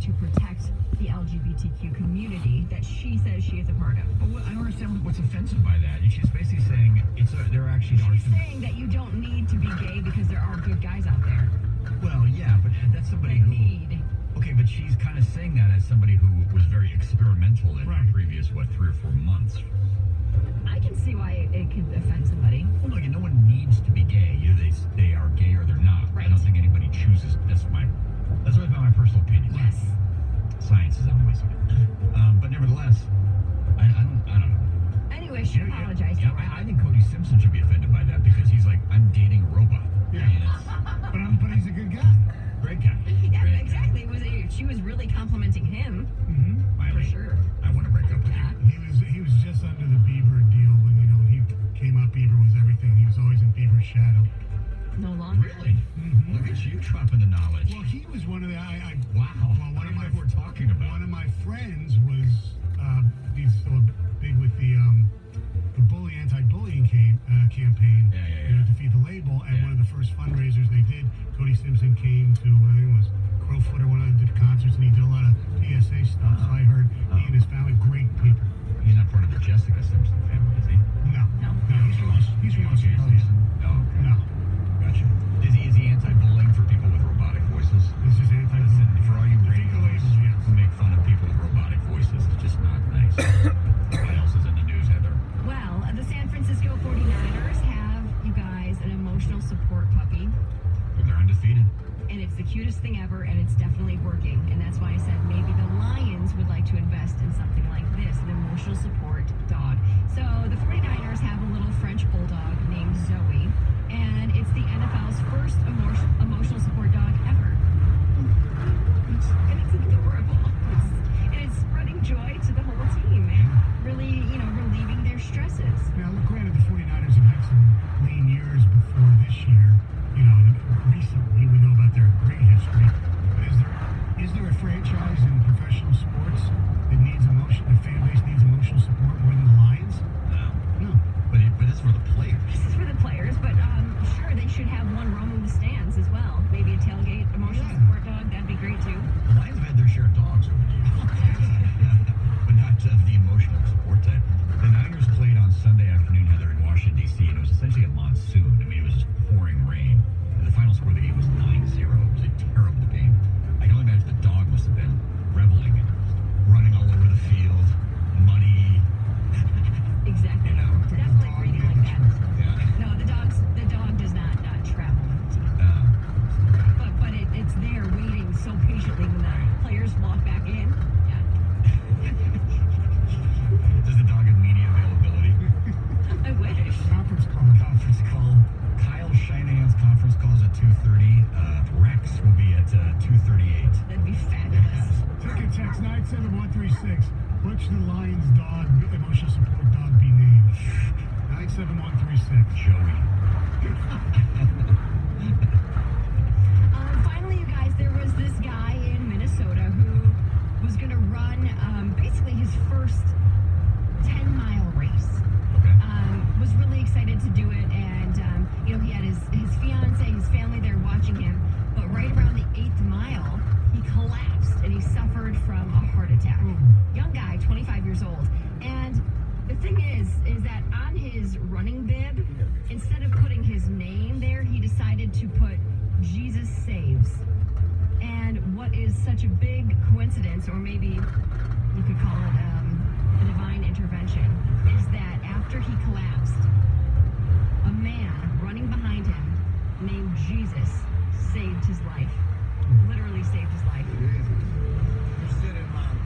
to protect the LGBTQ community that she says she is a part of. But I don't understand what's offensive by that. She's basically saying there actually are She's saying that you don't need to be gay because there are good guys out there. Well, yeah, but that's somebody who... Okay, but she's kind of saying that as somebody who was very experimental in the previous, 3 or 4 months. I can see why it could offend somebody. Well, no, no one needs to be gay. Either they are gay or they're not. Right. I don't think anybody chooses. That's my personal opinion. Yes. Science is on my side. But nevertheless, I don't know. Anyway, she apologized. Yeah, I think Cody Simpson should be offended by that because he's like, I'm dating a robot. Yeah. But he's a good guy. Great guy. Yeah, Great exactly. She was really complimenting him. Mm-hmm. For sure. I want to break up with you. He was just under the Bieber deal when he came up. Bieber was everything. He was always in Bieber's shadow. No longer. Really? Mm-hmm. Look at you dropping the knowledge. Well, he was one of the. Wow. Well, one of my we're talking about. One of my friends was he's so big with the anti-bullying campaign. Yeah. To defeat the label, and one of the first fundraisers they did, Cody Simpson came to I think it was Crowfooter, one of them did concerts, and he did a lot of PSA stuff. So I heard he and his family, great people. He's not part of the Jessica Simpson family, is he? No, he's from Australia. No. No. Gotcha. Is he anti-bullying for people with robotic voices? He's just anti-bullying. For all you radioids yes. who make fun of people with robotic voices, it's just not nice. What else is in the news, Heather? Well, the San Francisco 49ers have, you guys, an emotional support puppy. But they're undefeated. And it's the cutest thing ever, and it's definitely working. And that's why I said maybe the Lions would like to invest in something like this, an emotional support dog. So the 49ers have a little French bulldog named Zoe, and it's the NFL's first emotional support dog ever. And it's adorable. It's spreading joy to the whole team and really, relieving their stresses. Now, granted, the 49ers have had some lean years before this year. Recently, we know about their great history. But is there a franchise in professional sports that needs the fan base needs emotional support more than the Lions? No. But it's for the players. This is for the players, but sure, they should have one roaming the stands as well. Maybe a tailgate emotional support dog. That'd be great too. The Lions have had their share of dogs over the years. But not the emotional support type. The Niners played on Sunday afternoon, Heather, in Washington, D.C., and it was essentially a monsoon. I mean, it was just pouring rain. And the final score of the game was 9-0. It was a terrible game. I can only imagine the dog must have been reveling and running all over the field, muddy. Exactly. Definitely breathing like that. Yeah. No, the dog does not travel with the team. But it's there waiting so patiently when the players walk back in. Yeah. Does the dog have media availability? I wish. Conference call. Kyle Shanahan's conference calls at 2:30. Rex will be at 2:38. That'd be fabulous. Ticket text 97136. Which the Lions dog, emotional support dog, be named? 97136. Joey. Finally, you guys, there was this guy in Minnesota who was going to run basically his first 10-mile race. Okay. Was really excited to do it, and he had his fiance, his family there watching him. But right around the 8th mile, he collapsed and he suffered from a heart attack. Young guy, 25 years old. And the thing is that on his running bib, instead of putting his name there, he decided to put Jesus Saves. And what is such a big coincidence, or maybe you could call it a divine intervention, is that after he collapsed, a man running behind him named Jesus saved his life. Literally saved his life. You said it, Mom.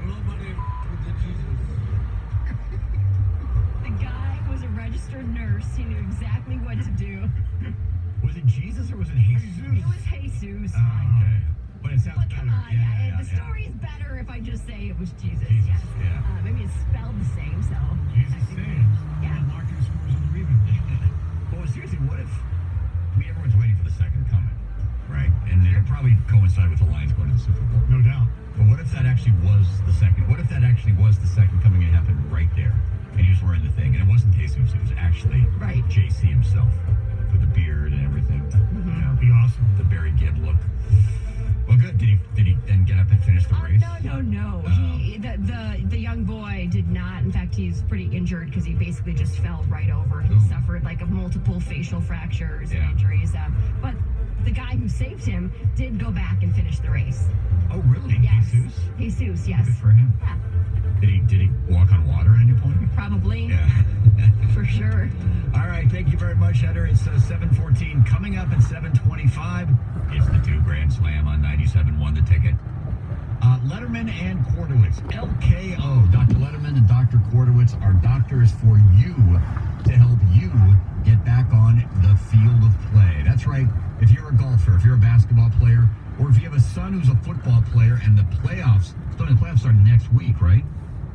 Nobody with the Jesus. The guy was a registered nurse. He knew exactly what to do. Was it Jesus or was it Jesus? It was Jesus. Okay. But it sounds But better. come on, the story's better if I just say it was Jesus. Yes. Yeah. Maybe it's spelled the same, so. Jesus saves. Yeah. Marketing scores on the rebound. Well, seriously, what if everyone's waiting for the second coming, right? And it'll probably coincide with the Lions going to the Super Bowl. No doubt. But what if that actually was the second? What if that actually was the second coming and it happened right there? And he was wearing the thing, and it wasn't Jesus, it was actually Right. JC himself with the beard and everything. That'd be awesome. The Barry Gibb look. Well, good. Did he then get up and no. The young boy did not. In fact, he's pretty injured because he basically just fell right over. He suffered like multiple facial fractures and injuries. But the guy who saved him did go back and finish the race. Oh, really? Yes. Jesus, yes. Good for him. Yeah. Did he walk on water at any point? Probably. Yeah. For sure. All right, thank you very much, Heather. It's 7:14. Coming up at 7:25, it's the two Grand Slam on 97.1 The Ticket. Letterman and Kordowitz, LKO. Dr. Letterman and Dr. Kordowitz are doctors for you to help you get back on the field of play. That's right. If you're a golfer, if you're a basketball player, or if you have a son who's a football player and the playoffs start next week, right?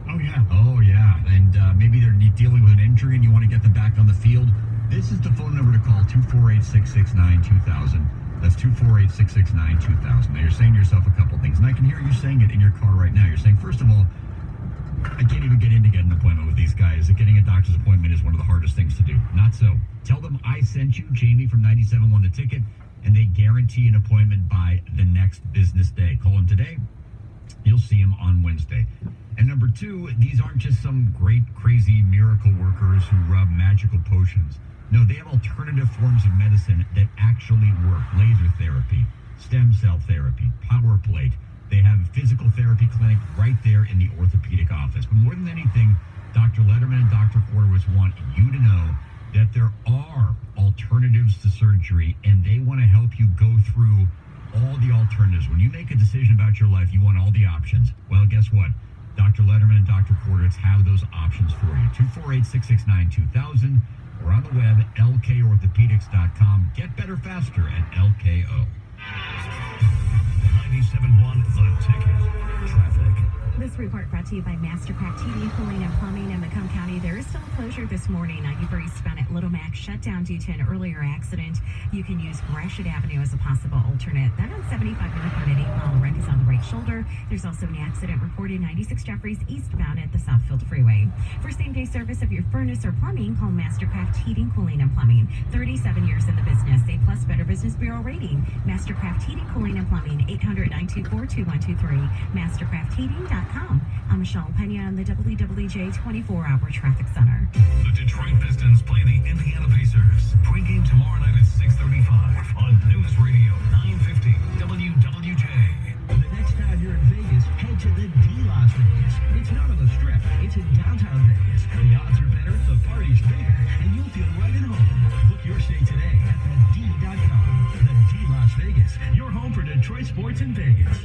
Oh, yeah. Oh, yeah. And maybe they're dealing with an injury and you want to get them back on the field. This is the phone number to call, 248-669-2000. That's 248-669-2000. Now, you're saying to yourself a couple things, and I can hear you saying it in your car right now. You're saying, first of all, I can't even get in to get an appointment with these guys. Getting a doctor's appointment is one of the hardest things to do. Not so. Tell them I sent you, Jamie from 97.1 The Ticket, and they guarantee an appointment by the next business day. Call them today. You'll see them on Wednesday. And number two, these aren't just some great, crazy miracle workers who rub magical potions. No, they have alternative forms of medicine that actually work. Laser therapy, stem cell therapy, power plate. They have a physical therapy clinic right there in the orthopedic office. But more than anything, Dr. Letterman and Dr. Kordowitz want you to know that there are alternatives to surgery, and they want to help you go through all the alternatives. When you make a decision about your life, you want all the options. Well, guess what? Dr. Letterman and Dr. Kordowitz have those options for you. 248-669-2000 or on the web, lkorthopedics.com. Get better faster at LKO. 97.1 The Ticket. Traffic. This report brought to you by Mastercraft Heating, Cooling, and Plumbing in Macomb County. There is still a closure this morning. 94 eastbound at Little Mac shut down due to an earlier accident. You can use Gratiot Avenue as a possible alternate. Then on 75 northbound at 8 Mile, wreck is on the right shoulder. There's also an accident reported 96 Jeffries eastbound at the Southfield Freeway. For same-day service of your furnace or plumbing, call Mastercraft Heating, Cooling, and Plumbing. 37 years in the business. A plus Better Business Bureau rating. Mastercraft Heating, Cooling, and Plumbing. 800-924-2123. Mastercraftheating.com. I'm Michelle Pena on the WWJ 24-hour traffic center. The Detroit Pistons play the Indiana Pacers. Pre-game tomorrow night at 6:35 on News Radio 950 WWJ. The next time you're in Vegas, head to the D Las Vegas. It's not on the Strip. It's in downtown Vegas. The odds are better, the party's bigger, and you'll feel right at home. Book your stay today at thed.com. The D Las Vegas, your home for Detroit sports in Vegas.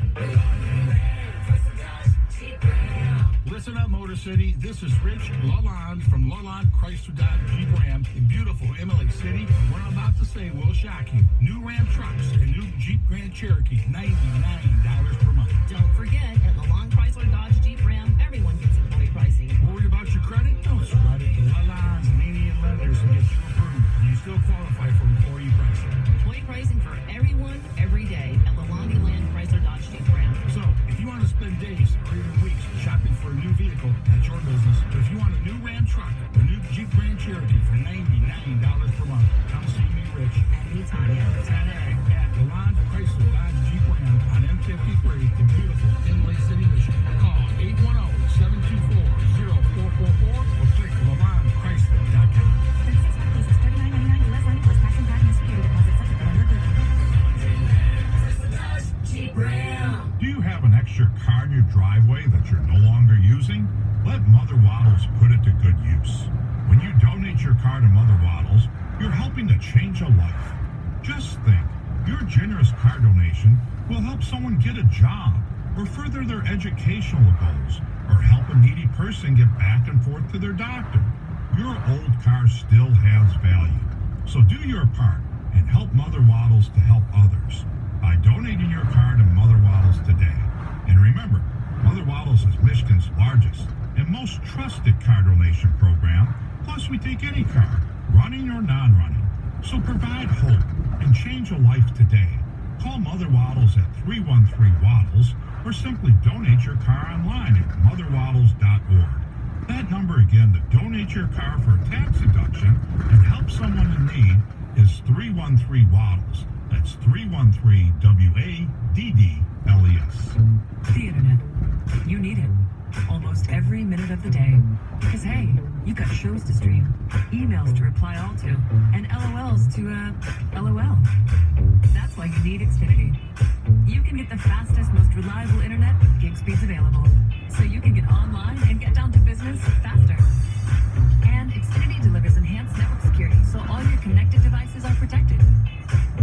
Listen up, Motor City. This is Rich Lalonde from Lalonde Chrysler Dodge Jeep Ram in beautiful Emily City. What I'm about to say will shock you. New Ram trucks and new Jeep Grand Cherokee, $99 per month. Don't forget, at Lalonde Chrysler Dodge Jeep Ram, everyone gets employee pricing. Worried about your credit? Don't sweat it. The Lalonde's lenient lenders will get you approved. You still qualify for employee pricing. Employee pricing for everyone, every day at Lalonde Land Chrysler Dodge Jeep Ram. So, if you want to spend days or even weeks shopping for a new vehicle, that's your business. But if you want a new Ram truck, a new Jeep Grand Cherokee for $99 per month, come see me, Rich. Anytime. Today at Lalonde Chrysler Dodge Jeep Ram on M53 in beautiful Inlay City, Michigan. Call 810-724-0444 or click LaLondeChrysler.com. 36 month leases, $39.99 US line plus tax and tag and security deposit subject to lender. Do you have an extra car in your driveway that you're no longer using? Let Mother Waddles put it to good use. When you donate your car to Mother Waddles, you're helping to change a life. Just think, your generous car donation will help someone get a job, or further their educational goals, or help a needy person get back and forth to their doctor. Your old car still has value. So do your part and help Mother Waddles to help others by donating your car to Mother Waddles today. And remember, Mother Waddles is Michigan's largest and most trusted car donation program. Plus, we take any car, running or non-running. So provide hope and change a life today. Call Mother Waddles at 313-WADDLES or simply donate your car online at motherwaddles.org. That number again to donate your car for a tax deduction and help someone in need is 313-WADDLES. That's 313-WADDLES. The Internet. You need it almost every minute of the day. Because, hey, you got shows to stream, emails to reply all to, and LOLs to, LOL. That's why you need Xfinity. You can get the fastest, most reliable internet with gig speeds available, so you can get online and get down to business faster. And Xfinity delivers enhanced network security, so all your connected devices are protected.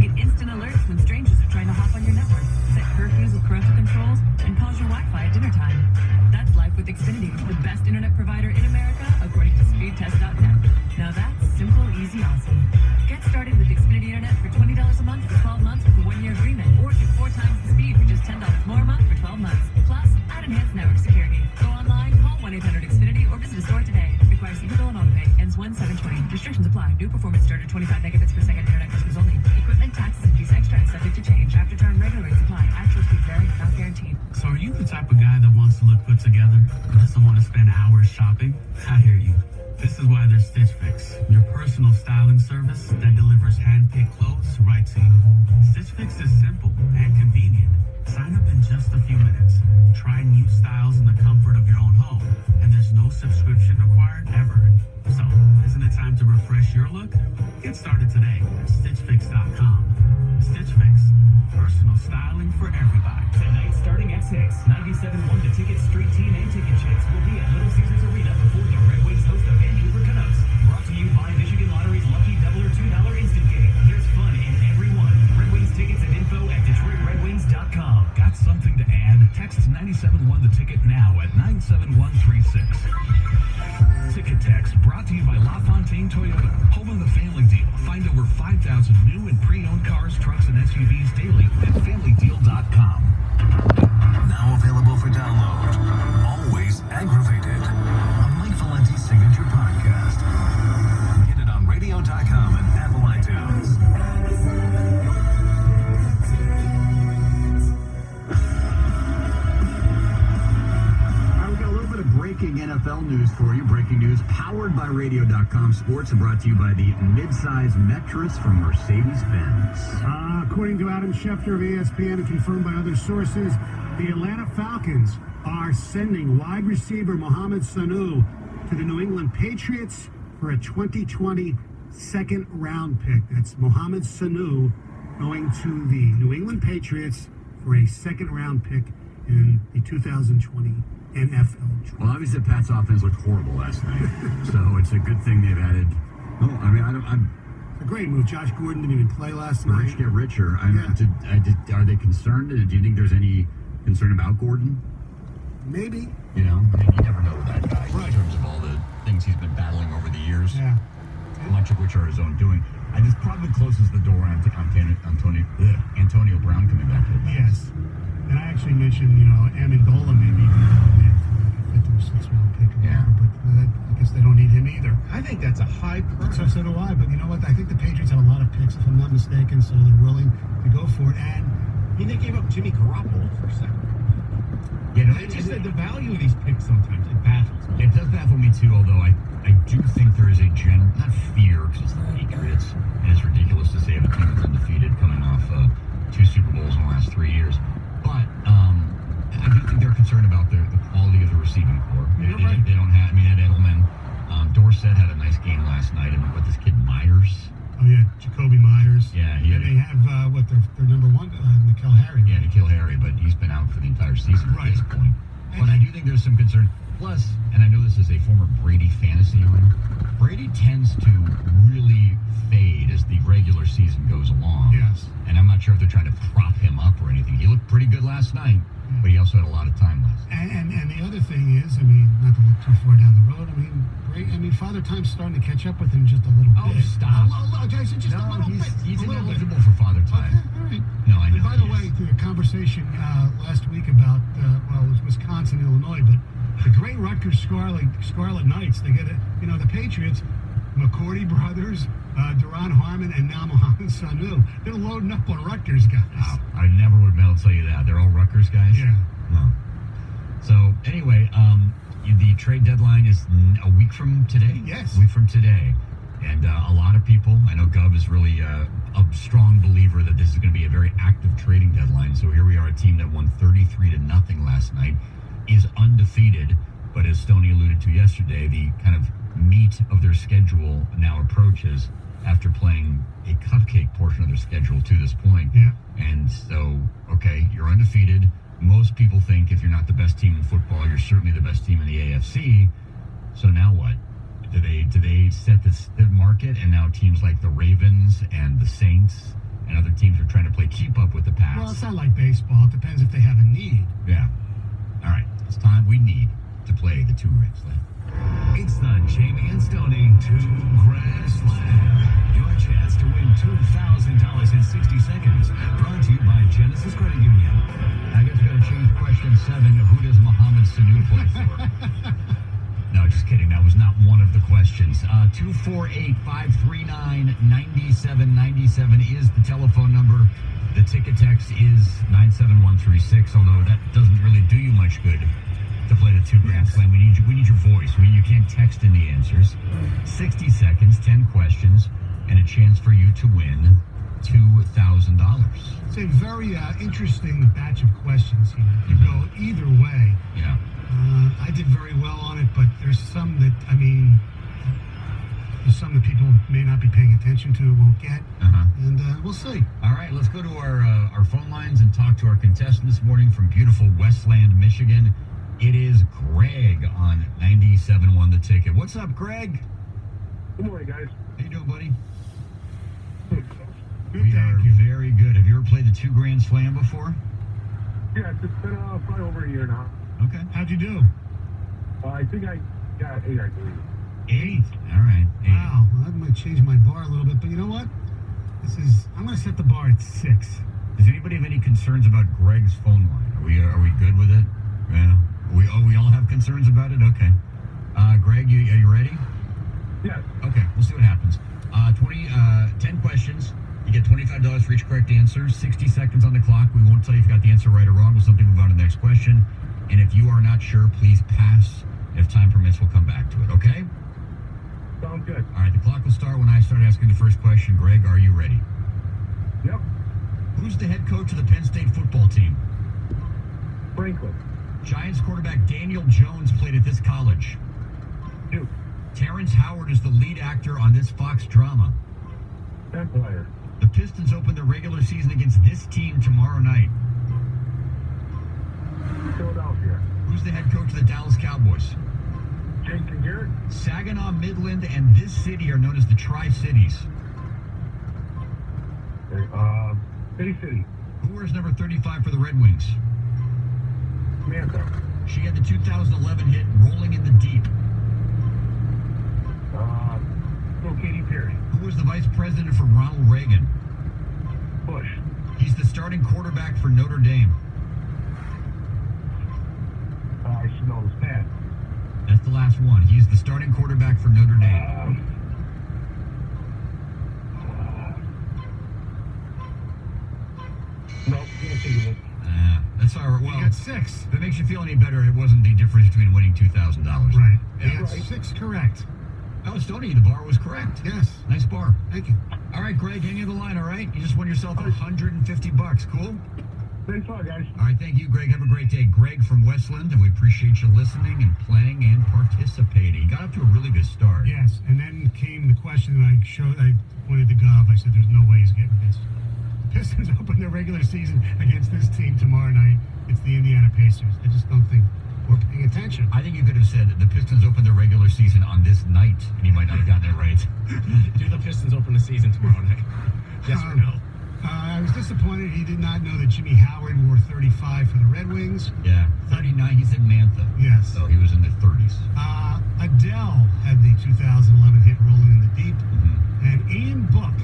Get instant alerts when strangers are trying to hop on your network, set curfews with parental controls, and pause your Wi-Fi at dinner time. That's life with Xfinity, the best internet provider in America, according to speedtest.net. Now that's simple, easy, awesome. Get started with Xfinity Internet for $20 a month for 12 months with a 1-year agreement, or get 4 times the speed for just $10 more a month for 12 months. Plus, add enhanced network security. Go online, call 1-800-XFINITY, or visit a store today. Requires single and auto-pay. Ends 1/7/20. Restrictions apply. New performance starter 25 megabits per second. Internet customers only. Equipment, taxes, and fees extra and subject to change. After term, regular rates apply. Actual speed vary, not guaranteed. So are you the type of guy that wants to look put together but doesn't want to spend hours shopping? I hear you. This is why there's Stitch Fix, your personal styling service that delivers hand-picked clothes right to you. Stitch Fix is simple and convenient. Sign up in just a few minutes. Try new styles in the comfort of your own home, and there's no subscription required ever. So, isn't it time to refresh your look? Get started today at StitchFix.com. Stitch Fix, personal styling for everybody. Tonight starting at 6, 97.1 The Ticket Street Team and Ticket Chicks will be at Little Caesars Arena before the Red Wings host the Vancouver Canucks. Brought to you by Michigan Lottery's Lucky Doubler $2 Instant Game. There's fun in every one. Red Wings tickets and info at DetroitRedWings.com. Got something to add? Text 971 The Ticket now at 97136. Ticket text brought to you by LaFontaine Toyota, home of the family deal. Find over 5,000 new and pre-owned cars, trucks, and SUVs daily at FamilyDeal.com. Now available for download. Always Aggravated, a Mike Valenti signature podcast. Get it on radio.com and Apple iTunes. Breaking NFL news for you. Breaking news powered by Radio.com Sports and brought to you by the midsize Metris from Mercedes-Benz. According to Adam Schefter of ESPN and confirmed by other sources, the Atlanta Falcons are sending wide receiver Mohamed Sanu to the New England Patriots for a 2020 second-round pick. That's Mohamed Sanu going to the New England Patriots for a second-round pick in the 2020 NFL draft. Well, obviously, Pat's offense looked horrible last night, so it's a good thing they've added. No, I mean, I'm a great move. Josh Gordon didn't even play last night. Rich get richer. Are they concerned? Do you think there's any concern about Gordon? Maybe. You know, I mean, you never know with that guy in terms of all the things he's been battling over the years. Yeah. Much of which are his own doing. I just probably closes the door on Antonio Brown coming back to the Bucs. Yes. And I actually mentioned, Amendola maybe even going there for like a 5th or 6th round pick or whatever, but I guess they don't need him either. I think that's a high price. So do I, but you know what? I think the Patriots have a lot of picks, if I'm not mistaken, so they're willing to go for it. And they gave up Jimmy Garoppolo for a second. Yeah, it's just the value of these picks sometimes, it baffles me. It does baffle me too, although I do think there is a not fear, because it's the Patriots, and it's ridiculous to say have a team that's undefeated coming off 2 Super Bowls in the last 3 years. But I do think they're concerned about the quality of the receiving corps. They don't have, Ed Edelman. Dorsett had a nice game last night. And what, this kid Myers? Oh, yeah, Jacoby Myers. Yeah, and they have, their number one, N'Keal Harry. Yeah, N'Keal Harry, but he's been out for the entire season at this point. But I do think there's some concern. Plus, and I know this is a former Brady fantasy owner, Brady tends to really fade as the regular season goes along. Yes. And I'm not sure if they're trying to prop him up or anything. He looked pretty good last night, but he also had a lot of time left. And the other thing is, not to look too far down the road, Father Time's starting to catch up with him just a little bit. Oh, stop. Jason, just a little bit. He's ineligible for Father Time. Okay, all right. No, I know. And by the way, the conversation last week about, it was Wisconsin, Illinois, but the great Rutgers Scarlet Knights, they get it, the Patriots, McCourty brothers, Duron Harmon, and now Mohamed Sanu. They're loading up on Rutgers guys. Wow. I never would tell you that. They're all Rutgers guys? Yeah. No. So, anyway, the trade deadline is a week from today? Yes. A week from today. And a lot of people, I know Gov is really a strong believer that this is going to be a very active trading deadline. So here we are, a team that won 33-0 last night. is undefeated, but as Stoney alluded to yesterday, the kind of meat of their schedule now approaches after playing a cupcake portion of their schedule to this point. Yeah. And so, okay, you're undefeated. Most people think if you're not the best team in football, you're certainly the best team in the AFC. So now what? Do they set the market, and now teams like the Ravens and the Saints and other teams are trying to play keep up with the Pats? Well, it's not like baseball. It depends if they have a need. Yeah. All right. It's time we need to play the 2 Grand Slam. It's the Jamie and Stoney 2 Grand Slam. Your chance to win $2,000 in 60 seconds. Brought to you by Genesis Credit Union. I guess we got to change question 7. Who does Mohamed Sanu play for? No, just kidding. That was not one of the questions. 248-539-9797 is the telephone number. The ticket text is 97136, although that doesn't really do you much good to play the 2 Grand Slam. We need your voice. You can't text in the answers. 60 seconds, 10 questions, and a chance for you to win $2,000. It's a very interesting batch of questions here. You go either way. Yeah. I did very well on it, but there's some that people may not be paying attention to, won't get, and we'll see. All right, let's go to our phone lines and talk to our contestant this morning from beautiful Westland, Michigan. It is Greg on 97.1 The Ticket. What's up, Greg? Good morning, guys. How you doing, buddy? Good, we are very good. Have you ever played the 2 Grand Slam before? Yeah, it's been probably over a year now. Okay. How'd you do? I think I got 8, I believe. 8? All right. 8. Wow, well, that might change my bar a little bit, but you know what? I'm going to set the bar at 6. Does anybody have any concerns about Greg's phone line? Are we good with it? Yeah. We all have concerns about it? Okay. Greg, are you ready? Yes. Okay, we'll see what happens. 10 questions. You get $25 for each correct answer. 60 seconds on the clock. We won't tell you if you got the answer right or wrong. We'll simply move on to the next question. And if you are not sure, please pass. If time permits, we'll come back to it, okay? Sounds good. All right, the clock will start when I start asking the first question. Greg, are you ready? Yep. Who's the head coach of the Penn State football team? Franklin. Giants quarterback Daniel Jones played at this college. Duke. Terrence Howard is the lead actor on this Fox drama. Empire. The Pistons open their regular season against this team tomorrow night. Philadelphia. Who's the head coach of the Dallas Cowboys? Jason Garrett. Saginaw, Midland, and this city are known as the Tri-Cities. City. Who wears number 35 for the Red Wings? Samantha. She had the 2011 hit Rolling in the Deep. Katy Perry. Who was the vice president for Ronald Reagan? Bush. He's the starting quarterback for Notre Dame. I should know this, Pat. That's the last one. He's the starting quarterback for Notre Dame. Nope, can't think of it. That's all right. Well, you got 6. If it makes you feel any better, it wasn't the difference between winning $2,000. Right. Yeah, That's 6 correct. Oh, Stoney, the bar was correct. Yes. Nice bar. Thank you. All right, Greg, hang in the line, all right? You just won yourself $150. Cool? Thanks a lot, guys. All right, thank you, Greg. Have a great day. Greg from Westland, and we appreciate you listening and playing and participating. You got up to a really good start. Yes, and then came the question that I pointed to Gov. I said, there's no way he's getting this. The Pistons open their regular season against this team tomorrow night. It's the Indiana Pacers. I just don't think we're paying attention. I think you could have said the Pistons open their regular season on this night, and you might not have gotten it right. Do the Pistons open the season tomorrow night? Yes or no? I was disappointed he did not know that Jimmy Howard wore 35 for the Red Wings. Yeah, 39. He said Mantha. Yes. So he was in the 30s. Adele had the 2011 hit Rolling in the Deep. Mm-hmm. And Ian Book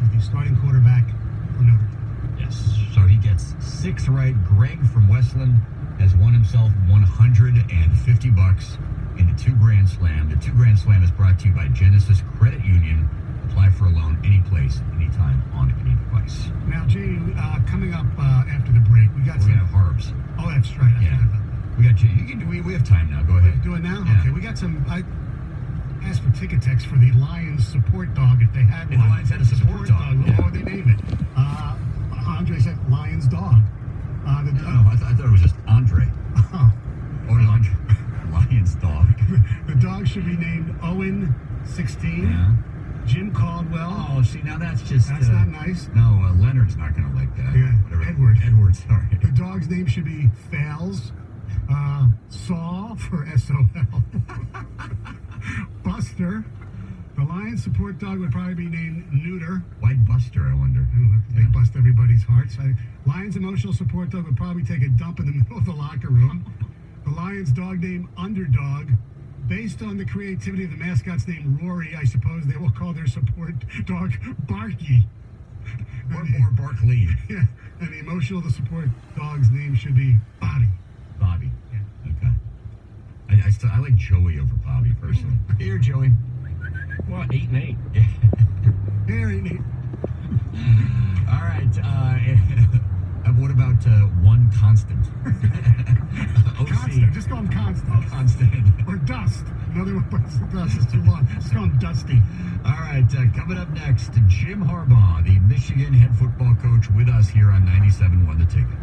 is the starting quarterback for Notre Dame. Yes. So he gets 6 right. Greg from Westland has won himself $150 in the 2 Grand Slam. The 2 Grand Slam is brought to you by Genesis Credit Union. Apply for a loan any place, anytime, on any device. Now, Jamie, coming up after the break, we got We're going to have Harbs. Oh, that's right. I forgot about that. We got we have time now. Go ahead. Do it now? Yeah. Okay, we got some... I asked for ticket text for the Lions support dog if they had one. The Lions had a support dog. What would they name it? Andre said Lions dog. No, I thought it was just Andre. Oh. should be named Owen 16. Yeah. Jim Caldwell. Oh, see, now that's just... That's not nice. No, Leonard's not going to like that. Yeah, Whatever. Edward, sorry. The dog's name should be Fails. Saul for S-O-L. Buster. The Lions support dog would probably be named Neuter. Why Buster, I wonder? They bust everybody's hearts. Lions emotional support dog would probably take a dump in the middle of the locker room. The Lions dog named Underdog. Based on the creativity of the mascot's name Rory, I suppose they will call their support dog Barky. Or Barkley. Yeah, and the emotional the support dog's name should be Bobby. Bobby. Yeah. Okay. I like Joey over Bobby, personally. Here, Joey. Well, 8 and 8. Here, 8 and 8. All right. What about one constant? Constant. Just call him Constant. Constant. Or Dust. Another one, but Dust is too long. Just call him Dusty. All right. Coming up next, Jim Harbaugh, the Michigan head football coach, with us here on 97.1 The Ticket.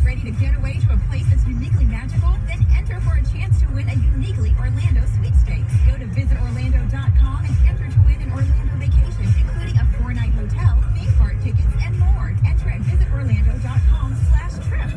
Ready to get away to a place that's uniquely magical? Then enter for a chance to win a uniquely Orlando sweepstakes. Go to visitorlando.com and enter to win an Orlando vacation, including a 4-night hotel, theme park tickets, and more. Enter at visitorlando.com/trip.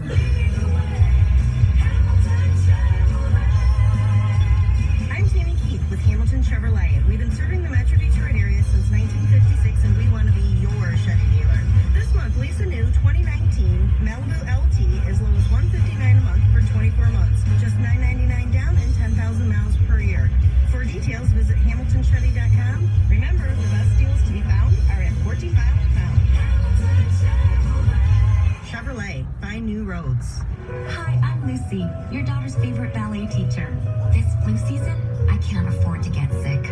I'm Tammy Keith with Hamilton Chevrolet. We've been serving the Metro Detroit area since 1956, and we want to be your Chevy dealer. This month, Lisa New 2019 Malibu LT as low as $159 a month for 24 months, just $999 down and 10,000 miles per year. For details, visit HamiltonChevy.com. Remember, the best deals to be found are at 14 miles a pound. Chevrolet, find new roads. Hi, I'm Lucy, your daughter's favorite ballet teacher. This flu season, I can't afford to get sick.